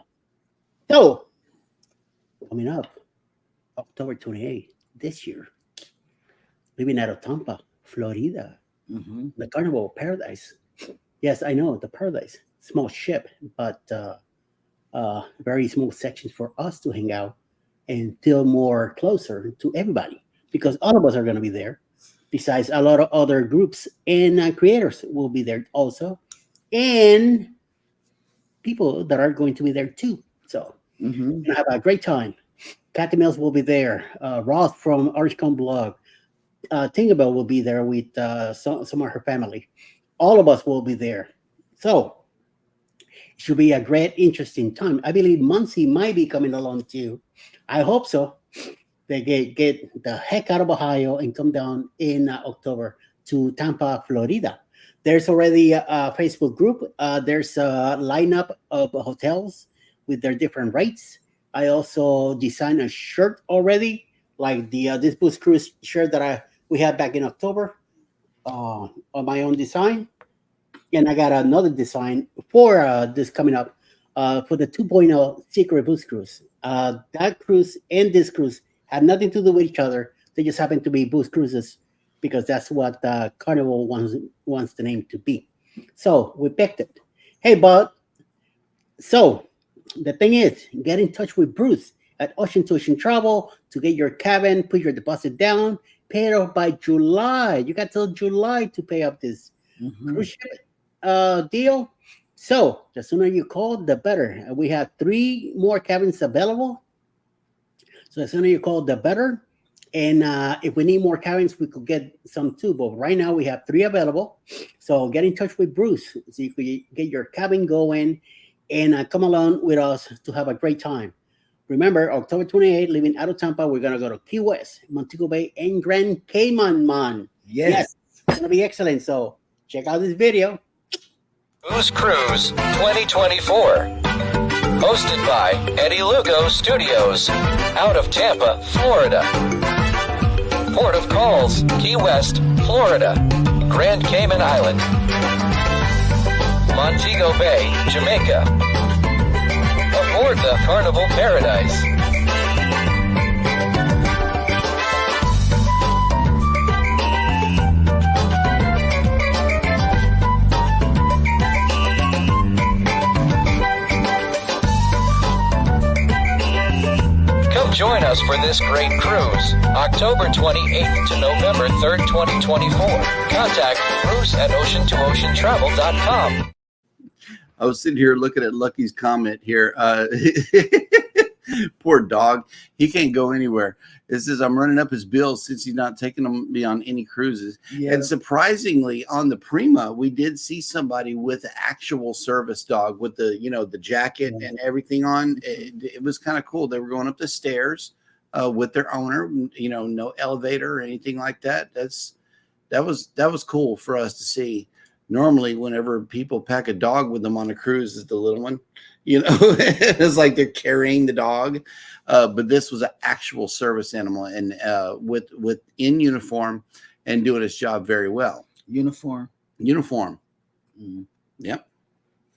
So, coming up, October 28th this year, leaving out of Tampa, Florida, the Carnival Paradise. Yes, I know, the Paradise. Small ship, but very small sections for us to hang out and feel more closer to everybody, because all of us are going to be there. Besides, a lot of other groups and creators will be there also, and people that are going to be there too. So we're going to have a great time. Kathy Mills will be there. Ross from Archcom Blog. Tinkerbell will be there with some of her family. All of us will be there. So it should be a great, interesting time. I believe Muncie might be coming along too. I hope so. They get the heck out of Ohio and come down in October to Tampa, Florida. There's already a Facebook group. There's a lineup of hotels with their different rates. I also designed a shirt already, like the this Booze Cruise shirt that we had back in October on my own design. And I got another design for this coming up for the 2.0 Secret Booze Cruise. That cruise and this cruise have nothing to do with each other. They just happen to be booze cruises because that's what Carnival wants the name to be. So we picked it. Hey, bud. So the thing is, get in touch with Bruce at Ocean to Ocean Travel to get your cabin, put your deposit down, pay it off by July. You got till July to pay up this cruise ship deal. So the sooner you call, the better. We have 3 more cabins available. So the sooner you call, the better. And if we need more cabins, we could get some too. But right now we have 3 available. So get in touch with Bruce so you can get your cabin going and come along with us to have a great time. Remember, October 28th, leaving out of Tampa, we're going to go to Key West, Montego Bay, and Grand Cayman, man. Yes. It's going to be excellent. So check out this video. Booze Cruise 2024. Hosted by Eddie Lugo Studios, out of Tampa, Florida. Port of calls, Key West, Florida. Grand Cayman Island. Montego Bay, Jamaica. Aboard the Carnival Paradise. Join us for this great cruise, October 28th to November 3rd, 2024. Contact Bruce at ocean2oceantravel.com. I was sitting here looking at Lucky's comment here. Poor dog. He can't go anywhere. It says, I'm running up his bill since he's not taking me on any cruises. Yeah. And surprisingly, on the Prima, we did see somebody with an actual service dog with the, the jacket and everything on. It was kind of cool. They were going up the stairs with their owner, no elevator or anything like that. That was cool for us to see. normally whenever people pack a dog with them on a cruise, is the little one, it's like they're carrying the dog. But this was an actual service animal, and with in uniform and doing its job very well. Uniform. Mm. Yep.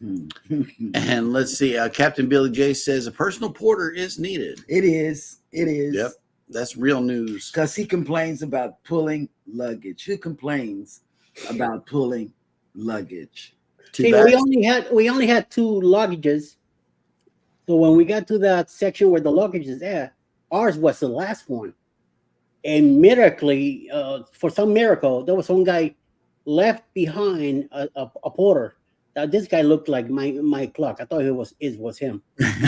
And let's see. Captain Billy J says a personal porter is needed. It is. Yep. That's real news. Because he complains about pulling luggage. Who complains about pulling luggage? See, we only had 2 luggages. So when we got to that section where the luggage is at, ours was the last one. And miraculously, for some miracle, there was one guy left behind a porter. This guy looked like my clock. I thought it was him.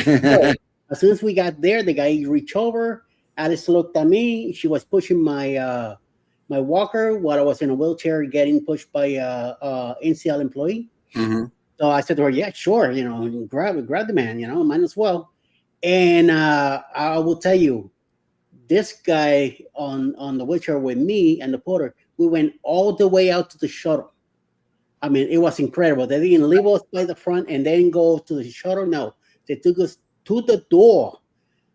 So, as soon as we got there, the guy reached over. Alice looked at me. She was pushing my my walker while I was in a wheelchair, getting pushed by a NCL employee. Mm-hmm. So I said to her, "Yeah, sure. Grab the man. Might as well." And I will tell you, this guy on the wheelchair with me and the porter, we went all the way out to the shuttle. I mean, it was incredible. They didn't leave us by the front and then go to the shuttle. No, they took us to the door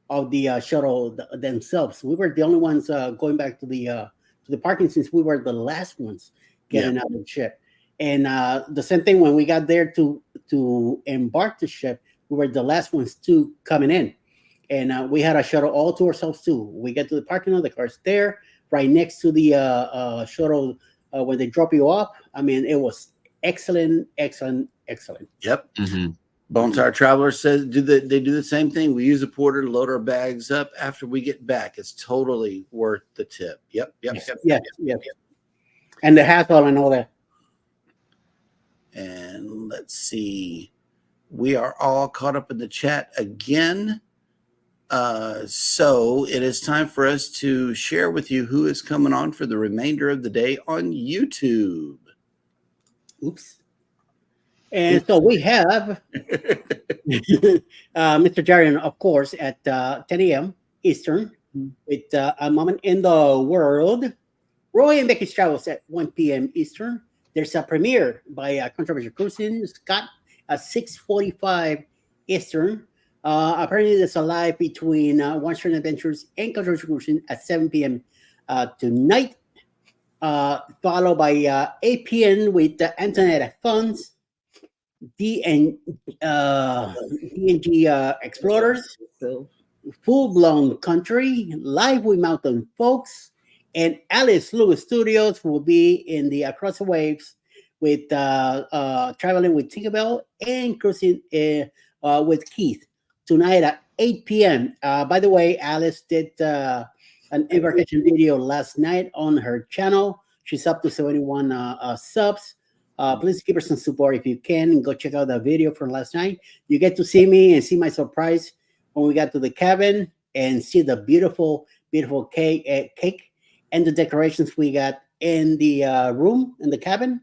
of the shuttle themselves. We were the only ones going back to the parking, since we were the last ones getting out of the ship. And the same thing when we got there to embark the ship, we were the last ones to coming in. And we had a shuttle all to ourselves too. We get to the parking lot, the car's there, right next to the shuttle when they drop you off. I mean, it was excellent. Yep. Mm-hmm. Bonestar Traveler says they do the same thing. We use a porter to load our bags up after we get back. It's totally worth the tip. Yep. And the hassle and all that. And let's see. We are all caught up in the chat again. So it is time for us to share with you who is coming on for the remainder of the day on YouTube. Oops. And so we have Mr. Jarian, of course, at 10 a.m. Eastern, with A Moment in the World. Roy and Becky's Travels at 1 p.m. Eastern. There's a premiere by Controversial Cruising, Scott, at 6:45 Eastern. Apparently, there's a live between One-String Adventures and Controversial Cruising at 7 p.m. Tonight, followed by 8 p.m. with Antonetta Funds, DNG Explorers, Full Blown Country, Live with Mountain Folks, and Alice Lugo Studios will be in the Across the Waves with Traveling with Tinkerbell and Cruising with Keith tonight at 8 p.m. By the way, Alice did an embarkation video last night on her channel. She's up to 71 subs. Please give her some support if you can. Go check out that video from last night. You get to see me and see my surprise when we got to the cabin and see the beautiful cake and the decorations we got in the room in the cabin.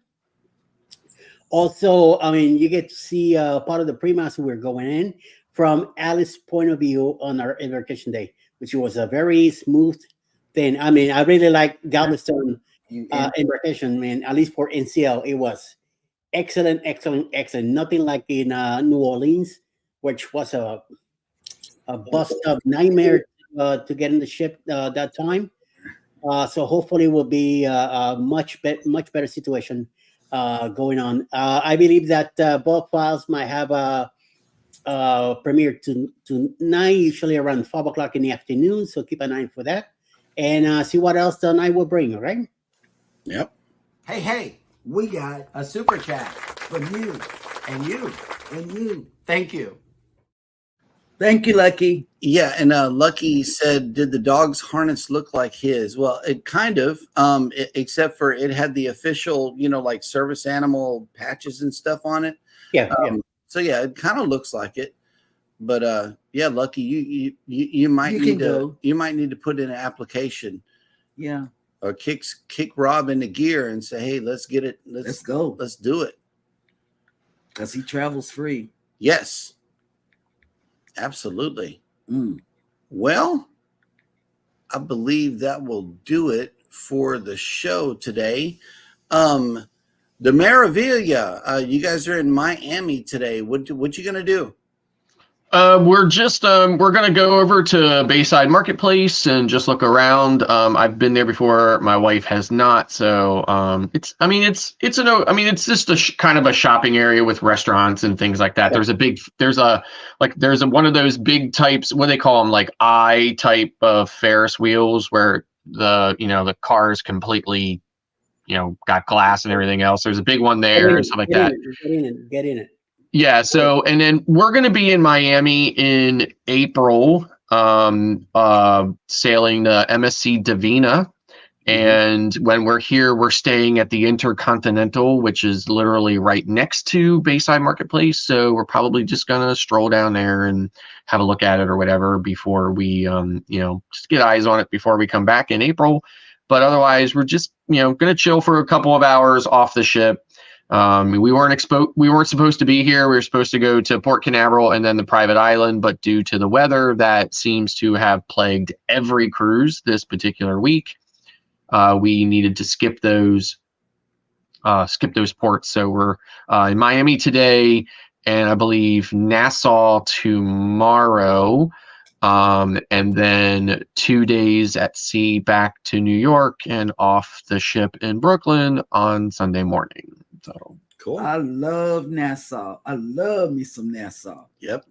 Also, I mean, you get to see part of the pre-mass we're going in from Alice's point of view on our embarkation day, which was a very smooth thing. I mean, I really like Galveston embarkation, man. At least for NCL, it was excellent. Nothing like in New Orleans, which was a bust-up nightmare to get in the ship that time. So hopefully, it will be a much better situation going on. I believe that both files might have a premiere tonight, usually around 5 o'clock in the afternoon. So keep an eye for that, and see what else the night will bring. All right. Yep. Hey, we got A super chat. from you And you. and you. Thank you. Thank you, Lucky. Yeah, and Lucky said, did the dog's harness look like his? Well, it kind of, except for it had the official, like service animal patches and stuff on it. Yeah. So yeah, it kind of looks like it. But yeah, Lucky, you might need to put in an application. Yeah. Or kick Rob into gear and say, hey, let's get it. Let's go. Let's do it. Because he travels free. Yes. Absolutely. Mm. Well, I believe that will do it for the show today. The Maravilla. You guys are in Miami today. What you gonna do? We're just we're gonna go over to Bayside Marketplace and just look around. I've been there before. My wife has not, so it's just a kind of a shopping area with restaurants and things like that. There's a one of those big types. What do they call them? Like I type of Ferris wheels where the car is completely got glass and everything else. There's a big one there and stuff like that. Get in it. Yeah, so and then we're going to be in Miami in April, sailing the MSC Divina. And when we're here, we're staying at the Intercontinental, which is literally right next to Bayside Marketplace. So we're probably just going to stroll down there and have a look at it or whatever before we, just get eyes on it before we come back in April. But otherwise, we're just, going to chill for a couple of hours off the ship. We weren't supposed to be here. We were supposed to go to Port Canaveral and then the private island, but due to the weather that seems to have plagued every cruise this particular week, we needed to skip those ports. So we're in Miami today, and I believe Nassau tomorrow, and then 2 days at sea back to New York and off the ship in Brooklyn on Sunday morning. So Cool. I love Nassau. I love me some Nassau. Yep.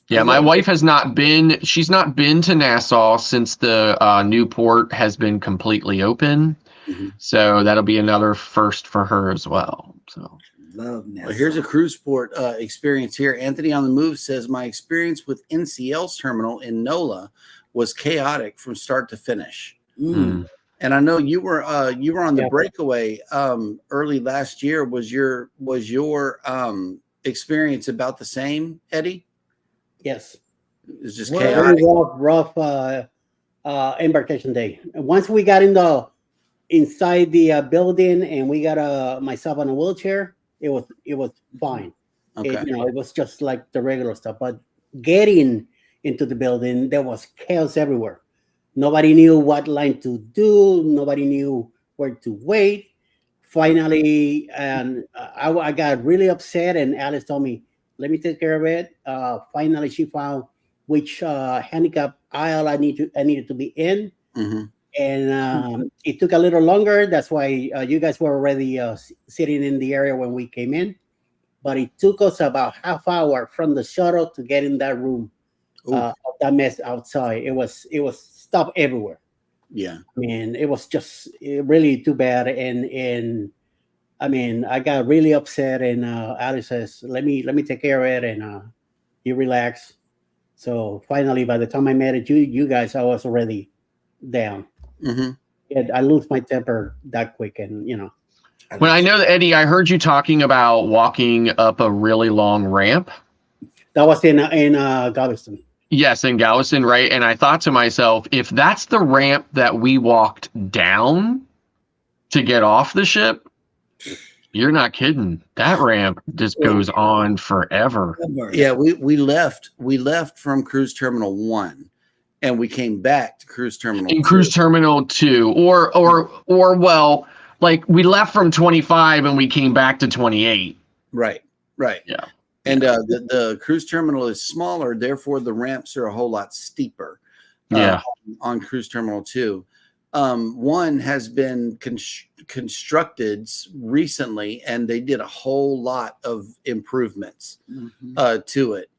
Yeah, my wife has not been. She's not been to Nassau since the new port has been completely open. Mm-hmm. So that'll be another first for her as well. So Love Nassau. Well, here's a cruise port experience here. Anthony on the Move says, my experience with NCL's terminal in NOLA was chaotic from start to finish. And I know you were on the breakaway early last year. Was your experience about the same, Eddie? Yes. It's just Very chaotic. rough embarkation day. And once we got inside the building and we got myself on a wheelchair, it was fine. Okay. It was just like the regular stuff. But getting into the building, there was chaos everywhere. Nobody knew what line to do. Nobody knew where to wait. Finally, and I got really upset, and Alice told me, let me take care of it. Finally, she found which handicap aisle I needed to be in. Mm-hmm. And it took a little longer. That's why you guys were already sitting in the area when we came in. But it took us about half hour from the shuttle to get in that room. That mess outside. It was stuff everywhere. Yeah. I mean, it was just really too bad. And I mean, I got really upset. And Alice says, "Let me take care of it." And you relax. So finally, by the time I met you guys, I was already down. Mm-hmm. Yeah, I lose my temper that quick, and When I know that, Eddie, I heard you talking about walking up a really long ramp. That was in Galveston. Yes, in Galveston, right? And I thought to myself, if that's the ramp that we walked down to get off the ship, you're not kidding. That ramp just goes on forever. Yeah, we left from Cruise Terminal 1 and we came back to Cruise Terminal 2. Cruise Terminal 2 or well, like we left from 25 and we came back to 28. Right. Yeah. And the cruise terminal is smaller, therefore the ramps are a whole lot steeper. On Cruise Terminal 2. One has been constructed recently, and they did a whole lot of improvements to it,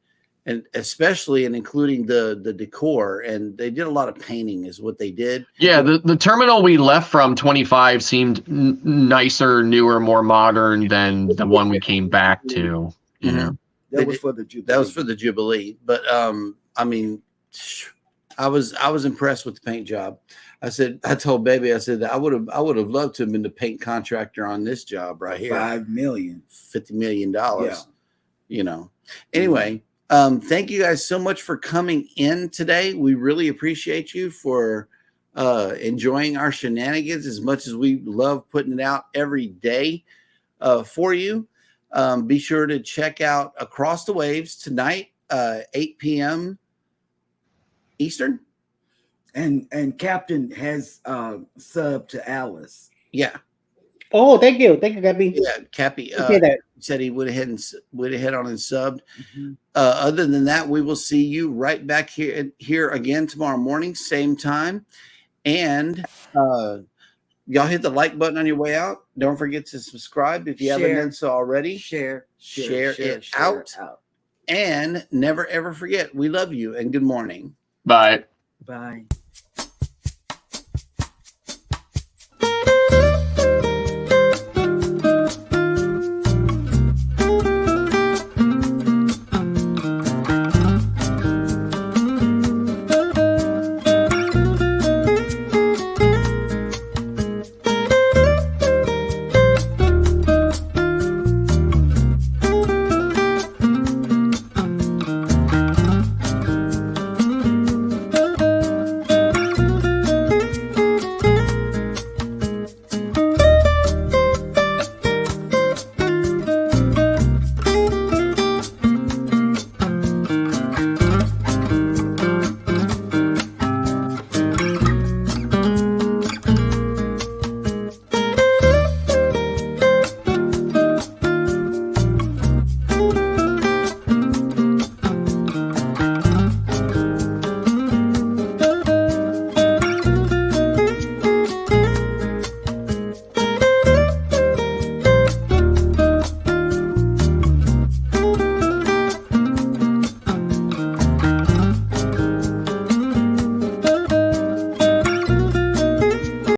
and especially and including the decor, and they did a lot of painting is what they did. Yeah, the terminal we left from 25 seemed nicer, newer, more modern than the one we came back to. You know, that was for the Jubilee. That was for the Jubilee, but I mean, I was impressed with the paint job. I told Baby, I said I would have loved to have been the paint contractor on this job right here. $50 million. Yeah. Anyway, thank you guys so much for coming in today. We really appreciate you for enjoying our shenanigans as much as we love putting it out every day for you. Be sure to check out Across the Waves tonight, 8 p.m. Eastern. And Captain has subbed to Alice. Yeah. Oh, thank you, Gabby. Yeah, Cappy Okay, that. said he went ahead and on and subbed. Mm-hmm. Other than that, we will see you right back here again tomorrow morning, same time. And y'all hit the like button on your way out. Don't forget to subscribe if you haven't done so already. Share it out. And never ever forget, we love you and good morning. Bye. Bye.